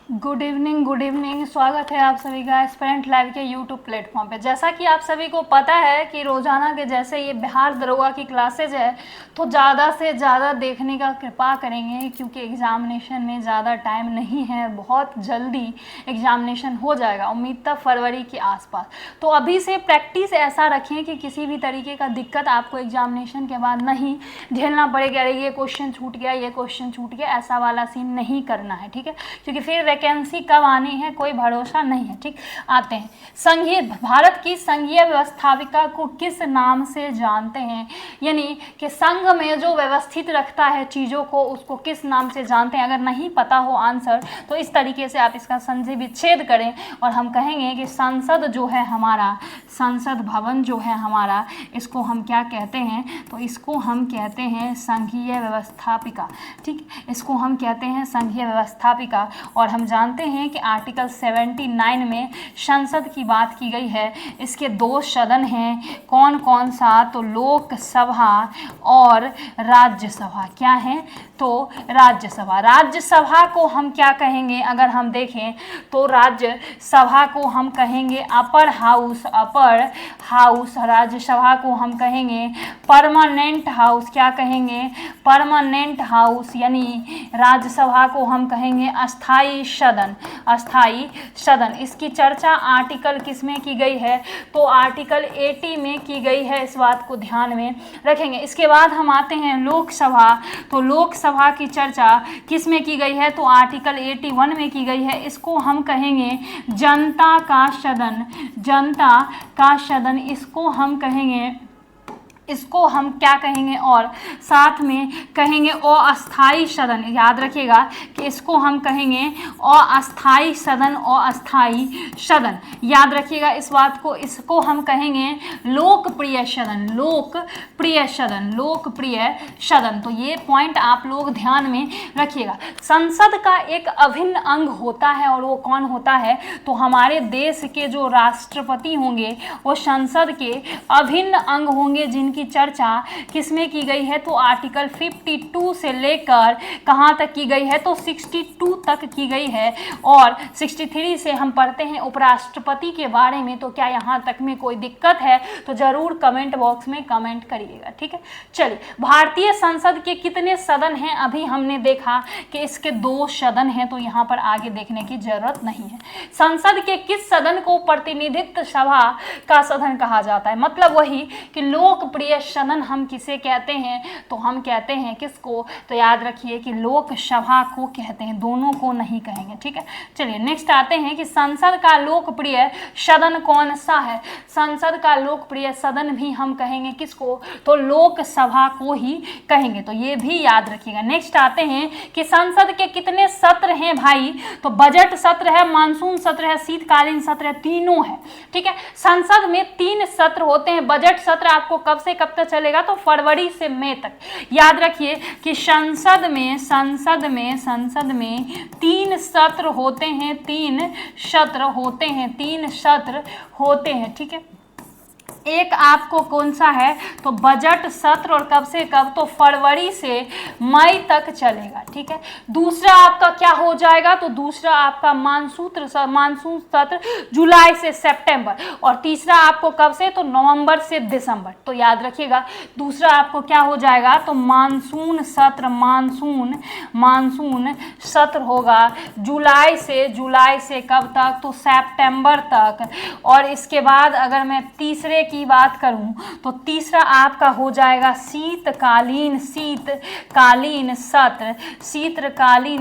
Good evening. स्वागत है आप सभी का एस्पिरेंट लाइव के यूट्यूब प्लेटफॉर्म पे। जैसा कि आप सभी को पता है कि रोज़ाना के जैसे ये बिहार दरोगा की क्लासेज है तो ज़्यादा से ज़्यादा देखने का कृपा करेंगे, क्योंकि एग्ज़ामिनेशन में ज़्यादा टाइम नहीं है, बहुत जल्दी एग्ज़ामिनेशन हो जाएगा, उम्मीद था फरवरी के आसपास। तो अभी से प्रैक्टिस ऐसा रखें कि किसी भी तरीके का दिक्कत आपको एग्ज़ामिनेशन के बाद नहीं झेलना पड़ेगा। अरे ये क्वेश्चन छूट गया, ये क्वेश्चन छूट गया, ऐसा वाला सीन नहीं करना है, ठीक है, क्योंकि फिर वैकेंसी कब आनी है कोई भरोसा नहीं है। ठीक, आते हैं संघीय, भारत की संघीय व्यवस्थापिका को किस नाम से जानते हैं, यानी कि संघ में जो व्यवस्थित रखता है चीज़ों को उसको किस नाम से जानते हैं। अगर नहीं पता हो आंसर तो इस तरीके से आप इसका संधि विच्छेद करें और हम कहेंगे कि संसद जो है हमारा, संसद भवन जो है हमारा, इसको हम क्या कहते हैं, तो इसको हम कहते हैं संघीय व्यवस्थापिका। ठीक, इसको हम कहते हैं संघीय व्यवस्थापिका। और हम जानते हैं कि आर्टिकल 79 में संसद की बात की गई है। इसके दो सदन हैं, कौन कौन सा, तो लोकसभा और राज्यसभा। क्या है, तो राज्यसभा। राज्यसभा को हम क्या कहेंगे, अगर हम देखें तो राज्यसभा को हम कहेंगे upper house, upper house. Rajya Sabha को हम कहेंगे परमानेंट हाउस। क्या कहेंगे, परमानेंट हाउस। यानी राज्यसभा को हम कहेंगे अस्थाई सदन, अस्थाई सदन। इसकी चर्चा आर्टिकल किस में की गई है, तो आर्टिकल 80 में की गई है, इस बात को ध्यान में रखेंगे। इसके बाद हम आते हैं लोकसभा। तो लोकसभा की चर्चा किस में की गई है, तो आर्टिकल 81 में की गई है। इसको हम कहेंगे जनता का सदन, जनता का सदन। इसको हम कहेंगे, इसको हम क्या कहेंगे, और साथ में कहेंगे अस्थाई सदन। याद रखिएगा कि इसको हम कहेंगे अस्थाई सदन, अस्थाई सदन। याद रखिएगा इस बात को। इसको हम कहेंगे लोकप्रिय सदन, लोकप्रिय सदन, लोकप्रिय सदन। तो ये पॉइंट आप लोग ध्यान में रखिएगा। संसद का एक अभिन्न अंग होता है, और वो कौन होता है, तो हमारे देश के जो राष्ट्रपति होंगे वो संसद के अभिन्न अंग होंगे, जिनकी चर्चा किसमें की गई है, तो आर्टिकल 52 से लेकर कहां तक की गई है, तो 62 तक की गई है। और 63 से हम पढ़ते हैं उपराष्ट्रपति के बारे में। तो क्या यहां तक में कोई दिक्कत है, तो जरूर कमेंट बॉक्स में कमेंट करिएगा। ठीक है, चलिए, भारतीय संसद के कितने सदन हैं, अभी हमने देखा कि इसके 2 सदन हैं, तो यहां पर आगे देखने की जरूरत नहीं है। संसद के किस सदन को प्रतिनिधित्व सभा का सदन कहा जाता है, मतलब वही कि लोकप्रिय सदन हम किसे कहते हैं, तो हम कहते हैं किसको, तो याद रखिए कि लोकसभा को कहते हैं, दोनों को नहीं कहेंगे। ठीक है, चलिए नेक्स्ट आते हैं कि संसद का लोकप्रिय सदन कौन सा है। संसद का लोकप्रिय सदन भी हम कहेंगे किसको, तो लोकसभा को ही कहेंगे, तो ये भी याद रखिएगा। नेक्स्ट आते हैं कि संसद के कितने सत्र हैं भाई, तो बजट सत्र है, मानसून सत्र है, शीतकालीन सत्र है, तीनों है। ठीक है, संसद में 3 सत्र होते हैं। बजट सत्र आपको कब से कब तक चलेगा, तो फरवरी से मई तक। याद रखिए कि संसद में 3 सत्र होते हैं, 3 सत्र होते हैं, 3 सत्र होते हैं। ठीक है, एक आपको कौन सा है, तो बजट सत्र, और कब से कब, तो फरवरी से मई तक चलेगा। ठीक है, दूसरा आपका क्या हो जाएगा, तो दूसरा आपका मानसून सत्र जुलाई से सितंबर, और तीसरा आपको कब से, तो नवंबर से दिसंबर। तो याद रखिएगा दूसरा आपको क्या हो जाएगा, तो मानसून सत्र, मानसून सत्र होगा जुलाई से कब तक, तो सितंबर तक। और इसके बाद अगर मैं तीसरे की बात करूं तो तीसरा आपका हो जाएगा शीतकालीन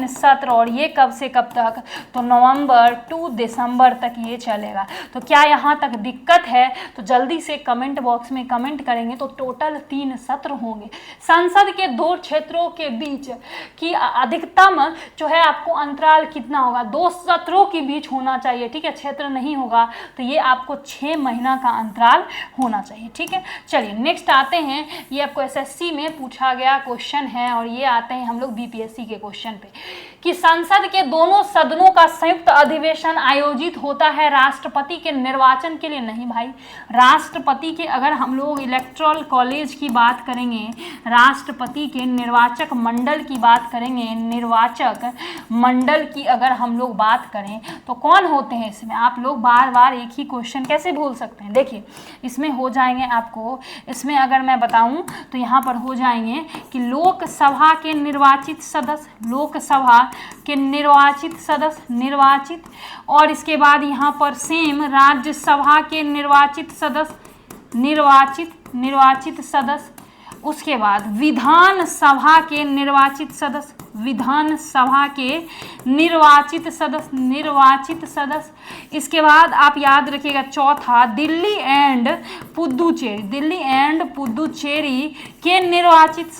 सत्र, और ये कब से कब तक, तो नवंबर टू दिसंबर तक ये चलेगा। तो क्या यहां तक दिक्कत है, तो जल्दी से कमेंट बॉक्स में कमेंट करेंगे। तो टोटल 3 सत्र होंगे। संसद के 2 क्षेत्रों के बीच की अधिकतम जो है आपको अंतराल कितना होगा, 2 सत्रों के बीच होना चाहिए। ठीक है, क्षेत्र नहीं होगा तो ये आपको 6 महीना का अंतराल होना चाहिए। ठीक है, चलिए नेक्स्ट आते हैं, ये आपको एसएससी में पूछा गया क्वेश्चन है और ये आते हैं हम लोग बीपीएससी के क्वेश्चन पे कि संसद के दोनों सदनों का संयुक्त अधिवेशन आयोजित होता है राष्ट्रपति के निर्वाचन के लिए। नहीं भाई, राष्ट्रपति के अगर हम लोग इलेक्टोरल कॉलेज की बात करेंगे, राष्ट्रपति के निर्वाचक मंडल की बात करेंगे, निर्वाचक मंडल की अगर हम लोग बात करें तो कौन होते हैं इसमें? आप लोग बार बार एक ही क्वेश्चन कैसे भूल सकते हैं? देखिए इसमें हो जाएंगे आपको, इसमें अगर मैं बताऊं तो यहाँ पर हो जाएंगे कि लोकसभा के निर्वाचित सदस्य, लोकसभा के निर्वाचित सदस्य, निर्वाचित, और इसके बाद यहाँ पर सेम राज्यसभा के निर्वाचित सदस्य, निर्वाचित सदस्य, उसके बाद विधानसभा के निर्वाचित सदस्य, विधानसभा के निर्वाचित सदस्य, इसके बाद आप याद रखिएगा चौथा दिल्ली एंड पुदुचेरी के निर्वाचित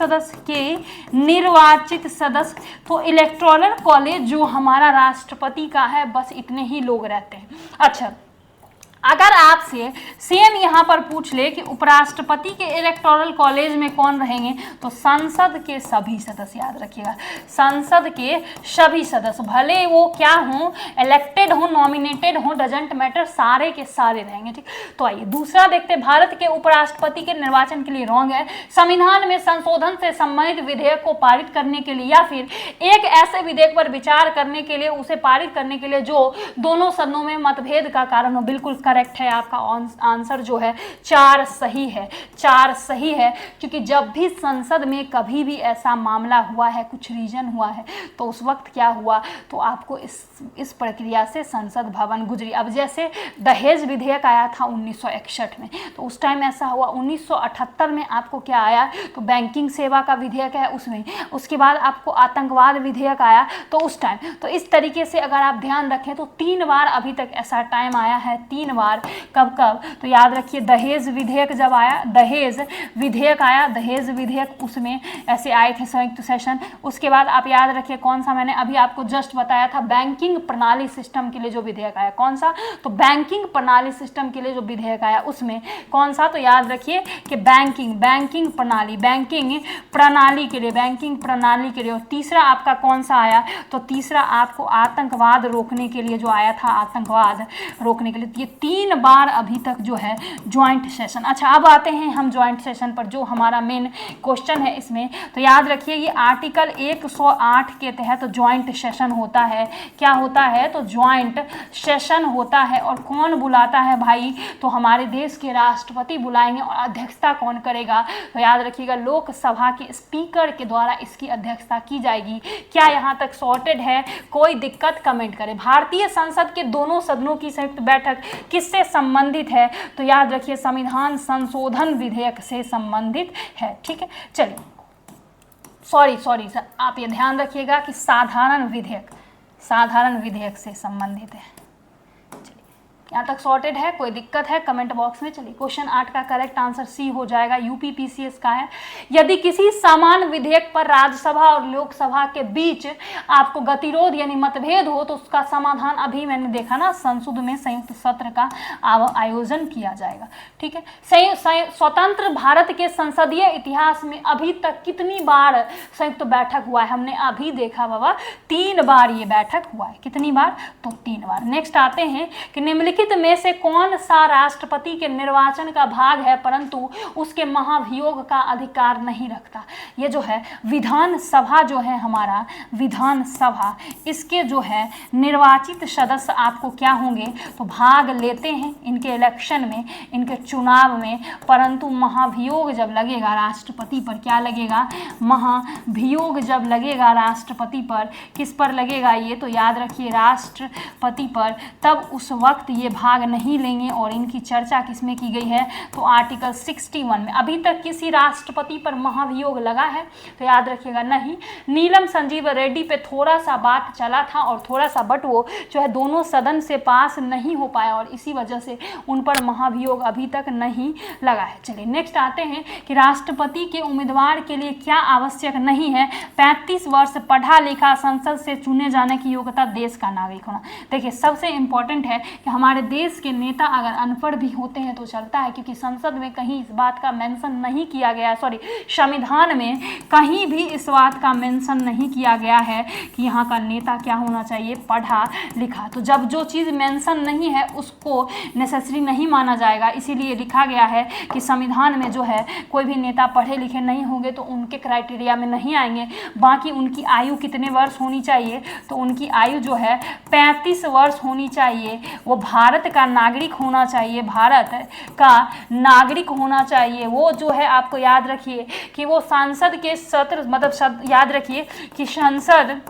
सदस्य, तो इलेक्टोरल कॉलेज जो हमारा राष्ट्रपति का है बस इतने ही लोग रहते हैं। अच्छा, अगर आपसे सेम यहाँ पर पूछ ले कि उपराष्ट्रपति के इलेक्टोरल कॉलेज में कौन रहेंगे, तो संसद के सभी सदस्य, याद रखिएगा संसद के सभी सदस्य, भले वो क्या हो, इलेक्टेड हो, नॉमिनेटेड हो, डजंट मैटर, सारे के सारे रहेंगे। ठीक, तो आइए दूसरा देखते हैं, भारत के उपराष्ट्रपति के निर्वाचन के लिए रॉन्ग है, संविधान में संशोधन से संबंधित विधेयक को पारित करने के लिए या फिर एक ऐसे विधेयक पर विचार करने के लिए, उसे पारित करने के लिए जो दोनों सदनों में मतभेद का कारण हो। बिल्कुल करेक्ट है, आपका आंसर जो है 4 सही है, 4 सही है, क्योंकि जब भी संसद में कभी भी ऐसा मामला हुआ है, कुछ रीजन हुआ है, तो उस वक्त क्या हुआ, तो आपको इस प्रक्रिया से संसद भवन गुजरी। अब जैसे दहेज विधेयक आया था 1961 में, तो उस टाइम ऐसा हुआ। 1978 में आपको क्या आया, तो बैंकिंग सेवा का विधेयक है उसमें, उसके बाद आपको आतंकवाद विधेयक आया तो उस टाइम। तो इस तरीके से अगर आप ध्यान रखें तो 3 बार अभी तक ऐसा टाइम आया है, 3 बार। कब कब, तो याद रखिए दहेज विधेयक जब आया, दहेज विधेयक आया, दहेज विधेयक उसमें ऐसे आए थे संयुक्त सेशन। उसके बाद आप याद रखिए कौन सा, मैंने अभी आपको जस्ट बताया था, बैंकिंग प्रणाली सिस्टम के लिए जो विधेयक आया, कौन सा, तो बैंकिंग प्रणाली सिस्टम के लिए जो विधेयक आया उसमें कौन सा, तो याद रखिए कि बैंकिंग प्रणाली के लिए। और तीसरा आपका कौन सा आया, तो तीसरा आपको आतंकवाद रोकने के लिए जो आया था, आतंकवाद रोकने के लिए। ये 3 बार अभी तक जो है ज्वाइंट सेशन। अच्छा, अब आते हैं हम ज्वाइंट सेशन पर, जो हमारा मेन क्वेश्चन है इसमें। तो याद रखिए ये आर्टिकल 108 के तहत ज्वाइंट सेशन होता है। क्या होता है, तो ज्वाइंट सेशन होता है। और कौन बुलाता है भाई, तो हमारे देश के राष्ट्रपति बुलाएंगे। और अध्यक्षता कौन करेगा, तो याद रखिएगा लोकसभा के स्पीकर के द्वारा इसकी अध्यक्षता की जाएगी। क्या यहाँ तक सॉर्टेड है, कोई दिक्कत, कमेंट करें। भारतीय संसद के दोनों सदनों की संयुक्त बैठक किससे संबंधित है, तो याद रखिए संविधान संशोधन विधेयक से संबंधित है। ठीक है, चलिए सॉरी सर, आप ये ध्यान रखिएगा कि साधारण विधेयक से संबंधित है। यहाँ तक सॉर्टेड है, कोई दिक्कत है, कमेंट बॉक्स में। चलिए क्वेश्चन 8 का करेक्ट आंसर सी हो जाएगा, यूपीपीसीएस का है। यदि किसी समान विधेयक पर राज्यसभा और लोकसभा के बीच आपको गतिरोध यानी मतभेद हो, तो उसका समाधान अभी मैंने देखा ना, संसद में संयुक्त सत्र का आयोजन किया जाएगा। ठीक है, स्वतंत्र भारत के संसदीय इतिहास में अभी तक कितनी बार संयुक्त बैठक हुआ है, हमने अभी देखा बाबा 3 बार ये बैठक हुआ है। कितनी बार, तो 3 बार। नेक्स्ट आते हैं कि निम्नलिखित में से कौन सा राष्ट्रपति के निर्वाचन का भाग है परंतु उसके महाभियोग का अधिकार नहीं रखता। ये जो है विधानसभा जो है हमारा, विधानसभा, इसके जो है निर्वाचित सदस्य आपको क्या होंगे, तो भाग लेते हैं इनके इलेक्शन में, इनके चुनाव में, परंतु महाभियोग जब लगेगा राष्ट्रपति पर, क्या लगेगा, महाभियोग जब लगेगा राष्ट्रपति पर, किस पर लगेगा ये, तो याद रखिए राष्ट्रपति पर, तब उस वक्त ये भाग नहीं लेंगे। और इनकी चर्चा किसमें की गई है, तो आर्टिकल 61 में। अभी तक किसी राष्ट्रपति पर महाभियोग लगा है, तो याद रखिएगा नहीं। नीलम संजीव रेड्डी पे थोड़ा सा बात चला था और थोड़ा सा, बट वो जो है दोनों सदन से पास नहीं हो पाया और इसी वजह से उन पर महाभियोग अभी तक नहीं लगा है। चलिए नेक्स्ट आते हैं कि राष्ट्रपति के उम्मीदवार के लिए क्या आवश्यक नहीं है, 35 वर्ष पढ़ा लिखा, संसद से चुने जाने की योग्यता, देश का नागरिक होना। देखिए सबसे इंपॉर्टेंट है कि हमारे हमारे देश के नेता अगर अनपढ़ भी होते हैं तो चलता है, क्योंकि संसद में कहीं इस बात का मेंशन नहीं किया गया है, सॉरी संविधान में कहीं भी इस बात का मेंशन नहीं किया गया है कि यहाँ का नेता क्या होना चाहिए, पढ़ा लिखा। तो जब जो चीज़ मेंशन नहीं है उसको नेसेसरी नहीं माना जाएगा, इसीलिए लिखा गया है कि संविधान में जो है कोई भी नेता पढ़े लिखे नहीं होंगे तो उनके क्राइटेरिया में नहीं आएंगे। बाकी उनकी आयु कितने वर्ष होनी चाहिए, तो उनकी आयु जो है 35 वर्ष होनी चाहिए, वो भारत का नागरिक होना चाहिए, भारत का नागरिक होना चाहिए। वो जो है आपको याद रखिए कि वो संसद के सत्र मतलब याद रखिए कि संसद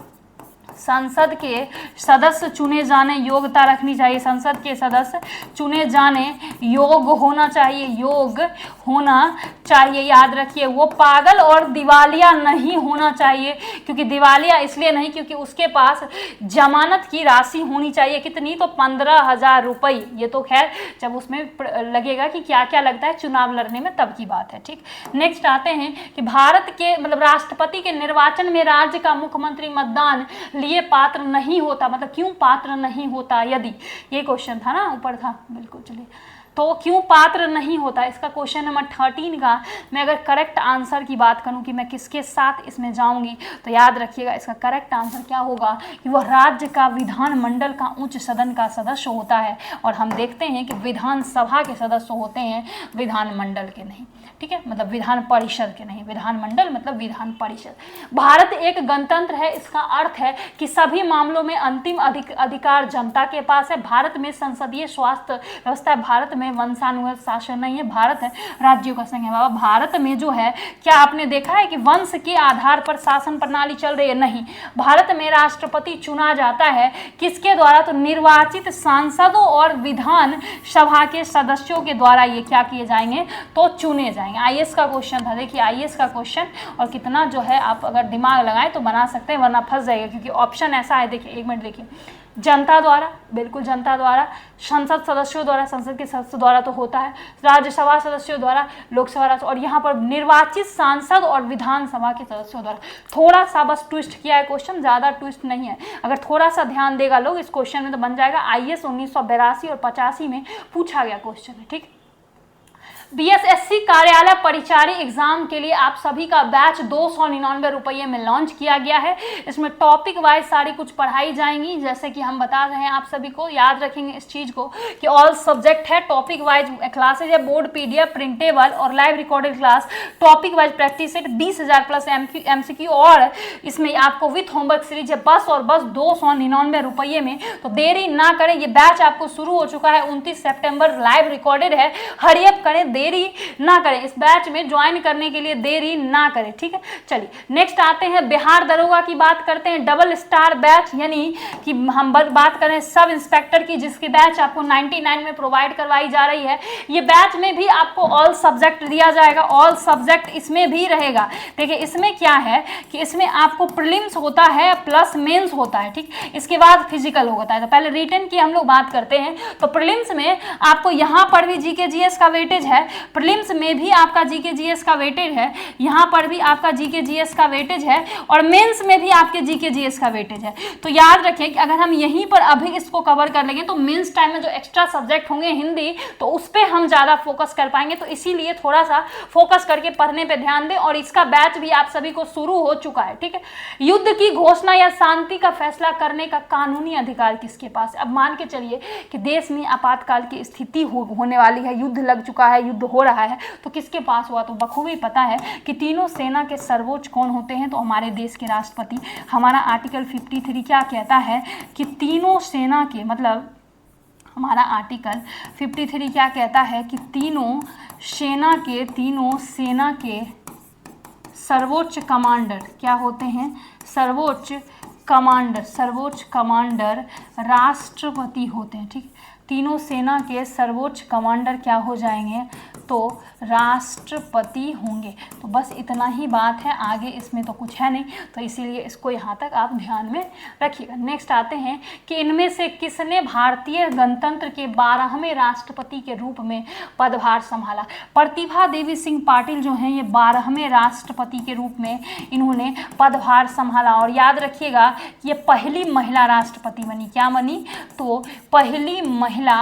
के सदस्य चुने जाने योग्यता रखनी चाहिए, संसद के सदस्य चुने जाने योग्य होना चाहिए, योग्य होना चाहिए, याद रखिए। वो पागल और दिवालिया नहीं होना चाहिए, क्योंकि दिवालिया इसलिए नहीं क्योंकि उसके पास जमानत की राशि होनी चाहिए, कितनी, तो 15,000 रुपये। ये तो खैर जब उसमें लगेगा कि क्या क्या लगता है चुनाव लड़ने में तब की बात है, ठीक। नेक्स्ट आते हैं कि भारत के मतलब राष्ट्रपति के निर्वाचन में राज्य का मुख्यमंत्री मतदान लिए पात्र नहीं होता, मतलब क्यों पात्र नहीं होता, यदि, ये क्वेश्चन था ना, ऊपर था, बिल्कुल। चलिए, तो क्यों पात्र नहीं होता, इसका क्वेश्चन नंबर 13 का मैं अगर करेक्ट आंसर की बात करूं कि मैं किसके साथ इसमें जाऊंगी, तो याद रखिएगा इसका करेक्ट आंसर क्या होगा कि वह राज्य का विधानमंडल का उच्च सदन का सदस्य होता है। और हम देखते हैं कि विधानसभा के सदस्य होते हैं, विधानमंडल के नहीं, ठीक है, मतलब विधान परिषद के नहीं, विधानमंडल मतलब विधान परिषद। भारत एक गणतंत्र है, इसका अर्थ है कि सभी मामलों में अंतिम अधिकार जनता के पास है। भारत में संसदीय स्वास्थ्य व्यवस्था है, भारत में वंशानुगत शासन नहीं है, भारत है राज्यों का संघ है। बाबा, भारत में जो है क्या आपने देखा है कि वंश के आधार पर शासन प्रणाली चल रही है? नहीं, भारत में राष्ट्रपति चुना जाता है किसके द्वारा, तो निर्वाचित सांसदों और विधान सभा के सदस्यों के द्वारा ये क्या किए जाएंगे, तो चुने जाएंगे। आईएएस का क्वेश्चन था, देखिए आईएएस का क्वेश्चन, और कितना जो है आप अगर दिमाग लगाएं तो बना सकते हैं, वरना फंस जाएगा, क्योंकि ऑप्शन ऐसा है। देखिए एक मिनट, देखिए जनता द्वारा, बिल्कुल जनता द्वारा, संसद सदस्यों द्वारा, संसद के सदस्यों द्वारा तो होता है, राज्यसभा सदस्यों द्वारा, लोकसभा, और यहाँ पर निर्वाचित सांसद और विधानसभा के सदस्यों द्वारा। थोड़ा सा बस ट्विस्ट किया है क्वेश्चन, ज़्यादा ट्विस्ट नहीं है। अगर थोड़ा सा ध्यान देगा लोग इस क्वेश्चन में तो बन जाएगा। आईएएस 1982 और 85 में पूछा गया क्वेश्चन है, ठीक। बीएसएससी कार्यालय परिचारी एग्जाम के लिए आप सभी का बैच 299 रुपये में लॉन्च किया गया है। इसमें टॉपिक वाइज सारी कुछ पढ़ाई जाएंगी, जैसे कि हम बता रहे हैं आप सभी को, याद रखेंगे इस चीज़ को कि ऑल सब्जेक्ट है, टॉपिक वाइज क्लासेज है, बोर्ड पीडीएफ, प्रिंटेबल और live recorded class, topic wise practice set 20,000 plus MCQ, और इसमें आपको विथ होमवर्क सीरीज है बस और बस 299 रुपये में। तो देरी ना करें, ये बैच आपको शुरू हो चुका है 29 सितंबर, लाइव रिकॉर्डेड है, हरी अप करें, देरी ना करें, इस बैच में ज्वाइन करने के लिए देरी ना करें, ठीक है। चलिए नेक्स्ट आते हैं बिहार दरोगा की बात करते हैं। डबल स्टार बैच, यानी कि हम बात करें सब इंस्पेक्टर की, जिसकी बैच आपको 99 में प्रोवाइड करवाई जा रही है। ये बैच में भी आपको ऑल सब्जेक्ट दिया जाएगा, ऑल सब्जेक्ट इसमें भी रहेगा। देखिए इसमें क्या है कि इसमें आपको प्रीलिम्स होता है प्लस मेंस होता है, ठीक। इसके बाद फिजिकल होता है। तो पहले रिटन की हम लोग बात करते हैं। तो प्रीलिम्स में आपको यहाँ पर भी जीके जीएस का वेटेज है, प्रीलिम्स में भी आपका जीके जीएस का वेटेज है, यहाँ पर भी आपका जीके जीएस का वेटेज है, और मेंस में भी आपके जीके जीएस का वेटेज है। तो याद रखें कि अगर हम यहीं पर अभी इसको कवर कर लेंगे तो मेंस टाइम में जो एक्स्ट्रा सब्जेक्ट होंगे हिंदी, तो उस पर हम ज़्यादा फोकस कर पाएंगे। तो इसीलिए थोड़ा सा फोकस करके पढ़ने पर ध्यान दें। और इसका बैच भी आप सभी को शुरू हो चुका है, ठीक है। युद्ध की घोषणा या शांति का फैसला करने का कानूनी अधिकार किसके पास? अब मान के चलिए कि देश में आपातकाल की स्थिति होने वाली है, युद्ध लग चुका है, युद्ध हो रहा है, तो किसके पास हुआ? तो बखूबी पता है कि तीनों सेना के सर्वोच्च कौन होते हैं? तो हमारे देश के राष्ट्रपति। हमारा आर्टिकल 53 क्या कहता है कि तीनों सेना के, मतलब हमारा आर्टिकल 53 क्या कहता है कि तीनों सेना के सर्वोच्च कमांडर क्या होते हैं? सर्वोच्च कमांडर राष्ट्रपति होते हैं, ठीक। तीनों सेना के सर्वोच्च कमांडर क्या हो जाएंगे? तो राष्ट्रपति होंगे। तो बस इतना ही बात है, आगे इसमें तो कुछ है नहीं, तो इसीलिए इसको यहाँ तक आप ध्यान में रखिएगा। नेक्स्ट आते हैं कि इनमें से किसने भारतीय गणतंत्र के 12वें राष्ट्रपति के रूप में पदभार संभाला। प्रतिभा देवी सिंह पाटिल जो हैं ये 12वें राष्ट्रपति के रूप में इन्होंने पदभार संभाला। और याद रखिएगा ये पहली महिला राष्ट्रपति बनी। क्या बनी? तो पहली महिला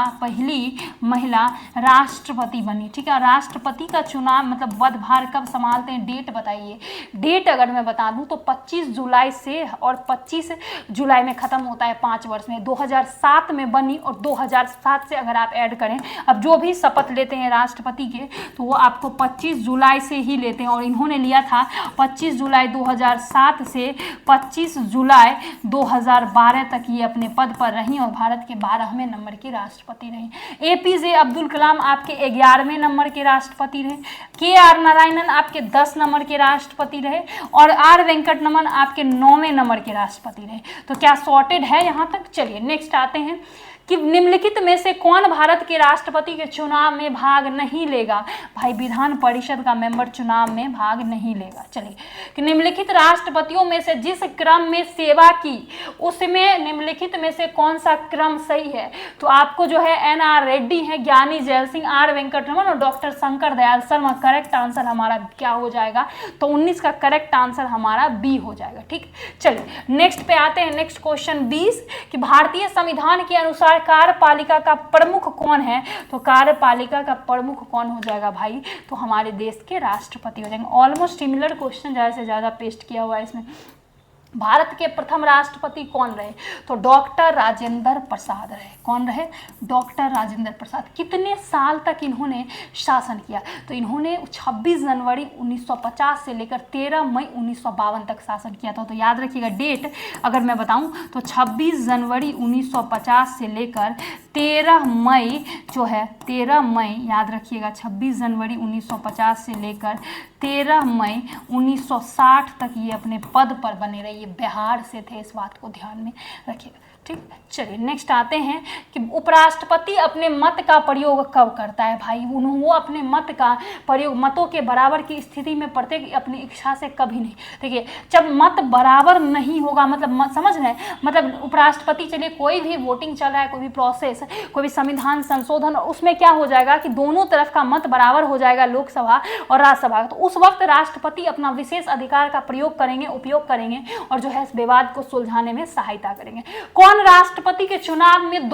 राष्ट्रपति बनी। ठीक है, राष्ट्रपति का चुनाव मतलब पदभार कब संभालते हैं, डेट बताइए। डेट अगर मैं बता दूं तो 25 जुलाई से और 25 जुलाई में खत्म होता है 5 वर्ष में। 2007 में बनी और 2007 से अगर आप ऐड करें, अब जो भी शपथ लेते हैं राष्ट्रपति के तो वो आपको 25 जुलाई से ही लेते हैं, और इन्होंने लिया था 25 जुलाई 2007 से 25 जुलाई 2012 तक ये अपने पद पर रही और भारत के 12वें नंबर की राष्ट्रपति रही। एपीजे अब्दुल कलाम आपके 11वें नंबर के राष्ट्रपति रहे। के.आर. नारायणन आपके 10 नंबर के राष्ट्रपति रहे और आर वेंकटरमन आपके 9वें नंबर के राष्ट्रपति रहे। तो क्या सॉर्टेड है यहाँ तक? चलिए नेक्स्ट आते हैं कि निम्नलिखित में से कौन भारत के राष्ट्रपति के चुनाव में भाग नहीं लेगा। भाई विधान परिषद का मेंबर चुनाव में भाग नहीं लेगा। चलिए कि निम्नलिखित राष्ट्रपतियों में से जिस क्रम में सेवा की उसमें निम्नलिखित में से कौन सा क्रम सही है। तो आपको जो है एन.आर. रेड्डी है, ज्ञानी जैल सिंह, आर वेंकटरमन और doctor Shankar Dayal Sharma. Correct answer हमारा क्या हो जाएगा? तो 19 का करेक्ट आंसर हमारा बी हो जाएगा। ठीक, चलिए नेक्स्ट पे आते हैं। नेक्स्ट क्वेश्चन 20 कि भारतीय संविधान के अनुसार कार्यपालिका का प्रमुख कौन है। तो कार्यपालिका का प्रमुख कौन हो जाएगा भाई? तो हमारे देश के राष्ट्रपति हो जाएंगे। ऑलमोस्ट सिमिलर क्वेश्चन ज़्यादा से ज़्यादा पेस्ट किया हुआ है इसमें। भारत के प्रथम राष्ट्रपति कौन रहे? तो डॉक्टर राजेंद्र प्रसाद रहे। कौन रहे? डॉक्टर राजेंद्र प्रसाद। कितने साल तक इन्होंने शासन किया? तो इन्होंने 26 जनवरी 1950 से लेकर 13 मई 1952 तक शासन किया था। तो याद रखिएगा डेट अगर मैं बताऊं तो 26 जनवरी 1950 से लेकर 13 मई जो है 13 मई याद रखिएगा 26 जनवरी 1950 से लेकर 13 मई 1960 तक ये अपने पद पर बने रहे। ये बिहार से थे, इस बात को ध्यान में रखिएगा। ठीक, चलिए नेक्स्ट आते हैं कि उपराष्ट्रपति अपने मत का प्रयोग कब करता है। भाई वो अपने मत का प्रयोग मतों के बराबर की स्थिति में प्रत्येक अपनी इच्छा से कभी नहीं। देखिए जब मत बराबर नहीं होगा मतलब समझ रहे हैं, मतलब उपराष्ट्रपति चलिए कोई भी वोटिंग चल रहा है, कोई भी प्रोसेस, कोई भी संविधान संशोधन, उसमें क्या हो जाएगा कि दोनों तरफ का मत बराबर हो जाएगा, लोकसभा और राज्यसभा। तो उस वक्त राष्ट्रपति अपना विशेष अधिकार का प्रयोग करेंगे, उपयोग करेंगे और जो है इस विवाद को सुलझाने में सहायता करेंगे। कौन राष्ट्रपति के चुनाव में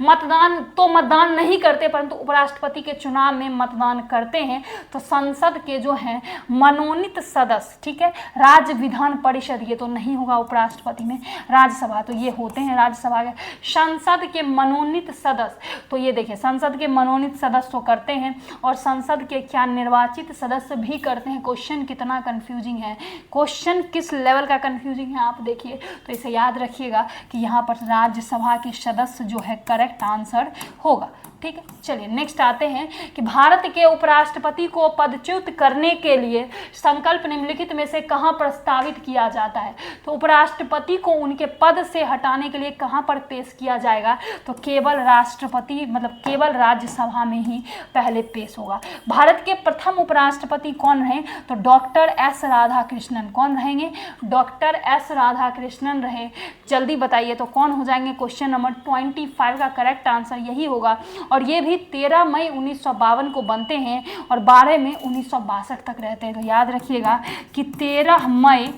मतदान नहीं करते परंतु उपराष्ट्रपति के चुनाव में मतदान करते हैं? तो संसद के जो हैं मनोनीत सदस्य। ठीक है, राज्य विधान परिषद ये तो नहीं होगा उपराष्ट्रपति में, राज्यसभा तो ये होते हैं राज्यसभा के। संसद के मनोनीत सदस्य, तो ये देखिए संसद के मनोनीत सदस्य तो करते हैं और संसद के क्या निर्वाचित सदस्य भी करते हैं। क्वेश्चन कितना कंफ्यूजिंग है, क्वेश्चन किस लेवल का कंफ्यूजिंग है आप देखिए। तो इसे याद रखिएगा कि यहाँ पर राज्यसभा के सदस्य जो है करेक्ट आंसर होगा। ठीक है, चलिए नेक्स्ट आते हैं कि भारत के उपराष्ट्रपति को पदच्युत करने के लिए संकल्प निम्नलिखित में से कहाँ प्रस्तावित किया जाता है। तो उपराष्ट्रपति को उनके पद से हटाने के लिए कहाँ पर पेश किया जाएगा? तो केवल राष्ट्रपति मतलब केवल राज्यसभा में ही पहले पेश होगा। भारत के प्रथम उपराष्ट्रपति कौन रहे? तो डॉक्टर एस राधाकृष्णन। कौन रहेंगे? डॉक्टर एस राधाकृष्णन रहे। जल्दी बताइए तो कौन हो जाएंगे? क्वेश्चन नंबर 25 का करेक्ट आंसर यही होगा। और ये भी 13 मई 1952 को बनते हैं और 12 मई 1962 तक रहते हैं। तो याद रखिएगा कि 13 मई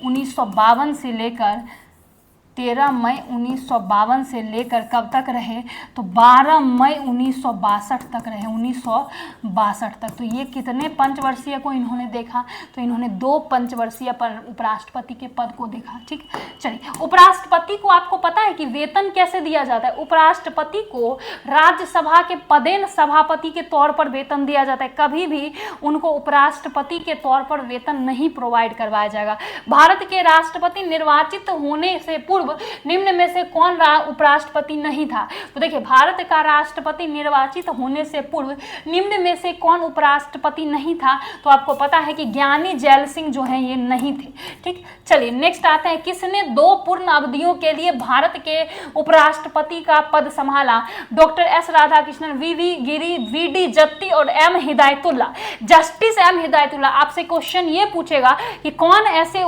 1952 से लेकर 13 मई 1952 से लेकर कब तक रहे? तो 12 मई 1962 तक रहे, 1962 तक। तो ये कितने पंचवर्षीय को इन्होंने देखा? तो इन्होंने 2 पंचवर्षीय पर उपराष्ट्रपति के पद को देखा। ठीक, चलिए उपराष्ट्रपति को आपको पता है कि वेतन कैसे दिया जाता है? उपराष्ट्रपति को राज्यसभा के पदेन सभापति के तौर पर वेतन दिया जाता है, कभी भी उनको उपराष्ट्रपति के तौर पर वेतन नहीं प्रोवाइड करवाया जाएगा। भारत के राष्ट्रपति निर्वाचित होने से पूर्व पूर्व निम्न में से कौन उपराष्ट्रपति नहीं था? तो देखिए, भारत का राष्ट्रपति निर्वाचित होने से पूर्व निम्न में से कौन उपराष्ट्रपति नहीं था? तो आपको पता है कि ज्ञानी जैल सिंह जो है ये नहीं थे। ठीक, चलिए नेक्स्ट आते हैं, किसने 2 पूर्ण अवधियों के लिए भारत के उपराष्ट्रपति का पद संभाला? Doctor S Radhakrishnan, V Giri, V D. Jatti और M Hidayatullah. Justice M Hidayatullah. आपसे क्वेश्चन ये पूछेगा कि कौन ऐसे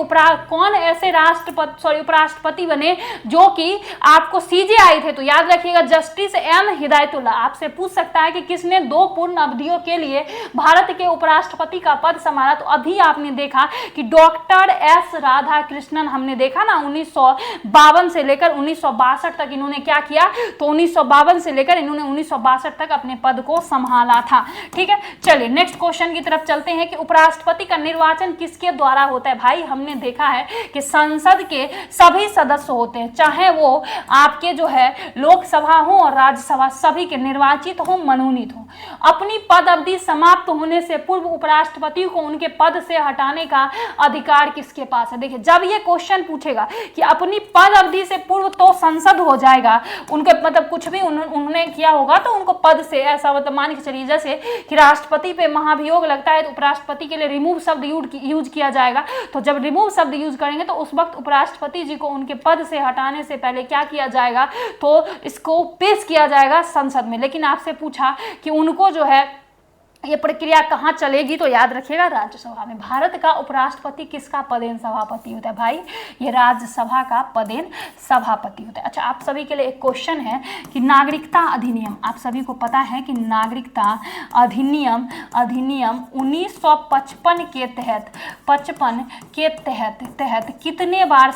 उपराष्ट्रपति बने जो कि आपको सीजेआई थे? तो याद रखिएगा जस्टिस एम हिदायतुल्ला। आपसे पूछ सकता है कि किसने 2 पूर्ण अवधियों के लिए भारत के उपराष्ट्रपति का पद संभाला? तो अभी आपने देखा कि डॉक्टर एस राधाकृष्णन, हमने देखा ना 1952 से लेकर 1962 तक इन्होंने क्या किया? तो 1952 से लेकर इन्होंने 1962 तक अपने पद को संभाला था। ठीक है, चलिए नेक्स्ट क्वेश्चन की तरफ चलते हैं कि उपराष्ट्रपति का निर्वाचन किसके द्वारा होता है? भाई हमने देखा है कि संसद के सभी सदस्य होते हैं, चाहे वो आपके जो है लोकसभा हो और राज्यसभा, सभी के निर्वाचित हो, मनोनीत हो। अपनी पद अवधि समाप्त होने से पूर्व उपराष्ट्रपति को उनके पद से हटाने का अधिकार किसके पास है? देखिए, जब ये क्वेश्चन पूछेगा कि अपनी पद अवधि से पूर्व, तो संसद हो जाएगा, उनके मतलब कुछ भी उन्होंने किया होगा तो उनको पद से, ऐसा मतलब मान के चलिए जैसे कि राष्ट्रपति पे महाभियोग लगता है तो उपराष्ट्रपति के लिए रिमूव शब्द यूज किया जाएगा। तो जब रिमूव शब्द यूज करेंगे तो उस वक्त उपराष्ट्रपति जी को उनके पद से हटाने से पहले क्या किया जाएगा? तो इसको पेश किया जाएगा संसद में। लेकिन आपसे पूछा कि उनको जो है ये प्रक्रिया कहाँ चलेगी? तो याद रखिएगा राज्यसभा में। भारत का उपराष्ट्रपति किसका पदेन सभापति होता है? भाई ये राज्यसभा का पदेन सभापति होता है। अच्छा, आप सभी के लिए एक क्वेश्चन है कि नागरिकता अधिनियम, आप सभी को पता है कि नागरिकता अधिनियम 1955 के तहत कितने बार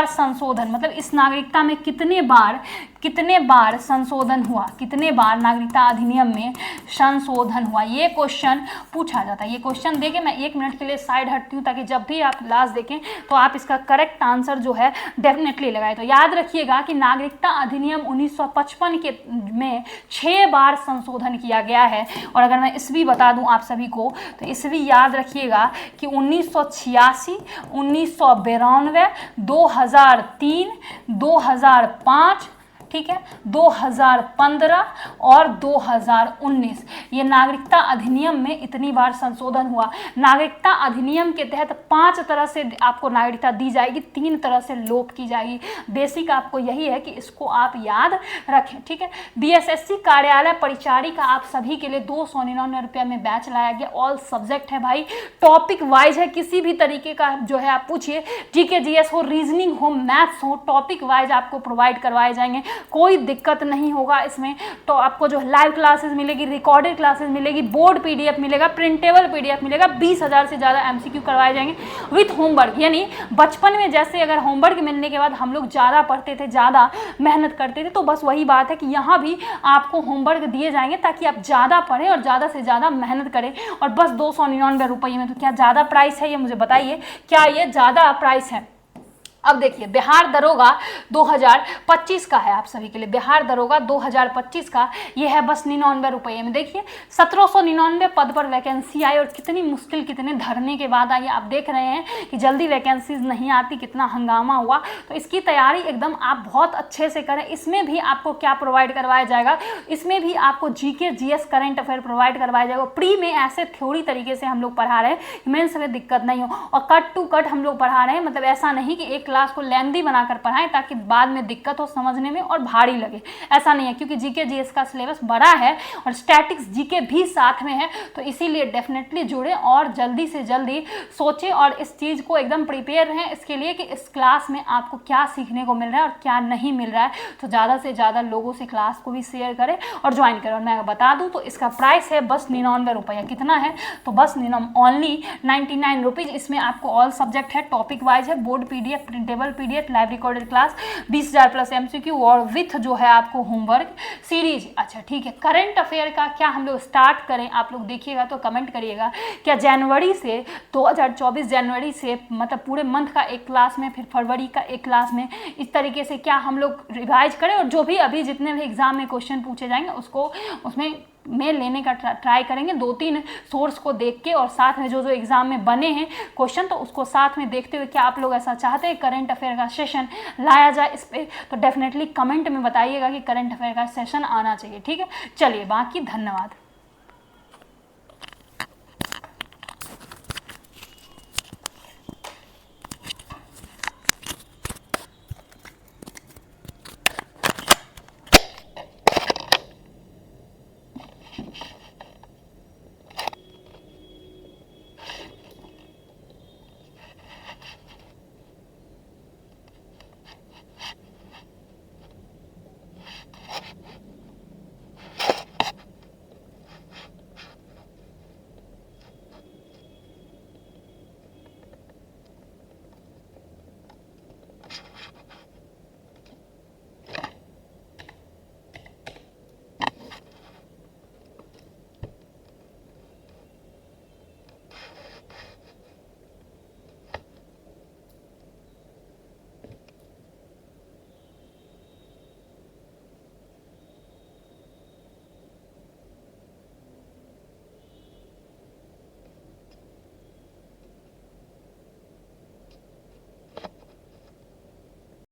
संशोधन, मतलब इस नागरिकता में कितने बार संशोधन हुआ? कितने बार नागरिकता अधिनियम में संशोधन हुआ? ये क्वेश्चन पूछा जाता है। ये क्वेश्चन देके मैं 1 मिनट के लिए साइड हटती हूँ ताकि जब भी आप लास्ट देखें तो आप इसका करेक्ट आंसर जो है डेफिनेटली लगाएं। तो याद रखिएगा कि नागरिकता अधिनियम 1955 में 6 बार संशोधन किया गया है। और अगर मैं ईस्वी बता दूं आप सभी को, तो ईस्वी याद रखिएगा कि 1986, 1992, 2003, 2005, ठीक है, 2015 और 2019, ये नागरिकता अधिनियम में इतनी बार संशोधन हुआ। नागरिकता अधिनियम के तहत 5 तरह से आपको नागरिकता दी जाएगी, 3 तरह से लोप की जाएगी। बेसिक आपको यही है कि इसको आप याद रखें। ठीक है, बीएसएससी कार्यालय परिचारिका आप सभी के लिए 299 रुपये में बैच लाया गया। ऑल सब्जेक्ट है भाई, टॉपिक वाइज है, किसी भी तरीके का जो है आप पूछिए, जीके जीएस हो, रीजनिंग हो, मैथ्स हो, टॉपिक वाइज आपको प्रोवाइड करवाए जाएंगे, कोई दिक्कत नहीं होगा इसमें। तो आपको जो लाइव क्लासेस मिलेगी, रिकॉर्डेड क्लासेस मिलेगी, बोर्ड पीडीएफ मिलेगा, प्रिंटेबल पीडीएफ मिलेगा, 20,000 से ज़्यादा एमसीक्यू करवाए जाएंगे विथ होमवर्क। यानी बचपन में जैसे अगर होमवर्क मिलने के बाद हम लोग ज़्यादा पढ़ते थे, ज़्यादा मेहनत करते थे, तो बस वही बात है कि यहाँ भी आपको होमवर्क दिए जाएंगे ताकि आप ज़्यादा पढ़ें और ज़्यादा से ज़्यादा मेहनत करें। और बस 299 रुपये में, तो क्या ज़्यादा प्राइस है? ये मुझे बताइए, क्या ये ज़्यादा प्राइस है? अब देखिए, बिहार दरोगा 2025 का है आप सभी के लिए, बिहार दरोगा 2025 का ये है बस 99 रुपये में। देखिए 1799 पद पर वैकेंसी आई और कितनी मुश्किल, कितने धरने के बाद आई। आप देख रहे हैं कि जल्दी वैकेंसीज नहीं आती, कितना हंगामा हुआ। तो इसकी तैयारी एकदम आप बहुत अच्छे से करें। इसमें भी आपको क्या प्रोवाइड करवाया जाएगा? इसमें भी आपको GK GS current affair provide करवाया जाएगा। प्री में ऐसे थ्योरी तरीके से हम लोग पढ़ा रहे हैं, मेंस में दिक्कत नहीं हो, और कट टू कट हम लोग पढ़ा रहे हैं। मतलब ऐसा नहीं कि एक क्लास को लेंदी बनाकर पढ़ाएं ताकि बाद में दिक्कत हो समझने में और भारी लगे, ऐसा नहीं है। क्योंकि जीके जीएस का सिलेबस बड़ा है और स्टैटिक्स जीके भी साथ में है, तो इसीलिए डेफिनेटली जुड़े और जल्दी से जल्दी सोचें और इस चीज़ को एकदम प्रिपेयर रहें इसके लिए कि इस क्लास में आपको क्या सीखने को मिल रहा है और क्या नहीं मिल रहा है। तो ज़्यादा से ज़्यादा लोगों से क्लास को भी शेयर करें और ज्वाइन करें। और मैं बता दूँ तो इसका प्राइस है बस 99 रुपये। कितना है? तो बस ओनली 99 रुपीज़। इसमें आपको ऑल सब्जेक्ट है, टॉपिक वाइज है, board PDF, printable PDF, live recorded class, 20,000 plus MCQ और विथ जो है आपको होमवर्क सीरीज। अच्छा ठीक है, करंट अफेयर का क्या हम लोग स्टार्ट करें? आप लोग देखिएगा तो कमेंट करिएगा। क्या जनवरी से 2024 जनवरी से मतलब पूरे मंथ का एक क्लास में, फिर फरवरी का एक क्लास में, इस तरीके से क्या हम लोग रिवाइज करें और जो भी अभी जितने भी एग्जाम में क्वेश्चन पूछे जाएंगे उसको उसमें में लेने का ट्राई करेंगे, 2-3 सोर्स को देख के, और साथ में जो जो एग्जाम में बने हैं क्वेश्चन तो उसको साथ में देखते हुए, क्या आप लोग ऐसा चाहते हैं करंट अफेयर का सेशन लाया जाए इस पर, तो डेफिनेटली कमेंट में बताइएगा कि करंट अफेयर का सेशन आना चाहिए। ठीक है, चलिए बाकी धन्यवाद।